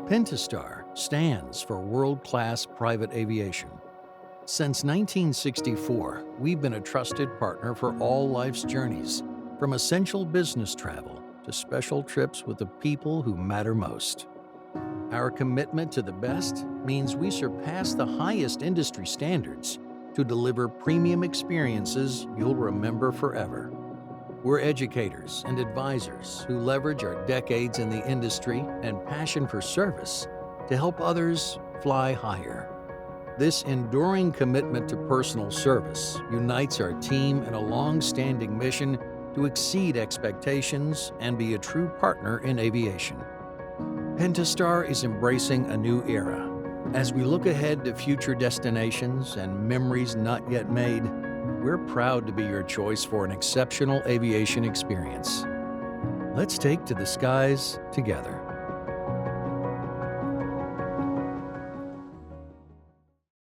Pentastar stands for world-class private aviation. Since 1964, we've been a trusted partner for all life's journeys, from essential business travel to special trips with the people who matter most. Our commitment to the best means we surpass the highest industry standards to deliver premium experiences you'll remember forever. We're educators and advisors who leverage our decades in the industry and passion for service to help others fly higher. This enduring commitment to personal service unites our team in a long-standing mission to exceed expectations and be a true partner in aviation. Pentastar is embracing a new era. As we look ahead to future destinations and memories not yet made, we're proud to be your choice for an exceptional aviation experience. Let's take to the skies together.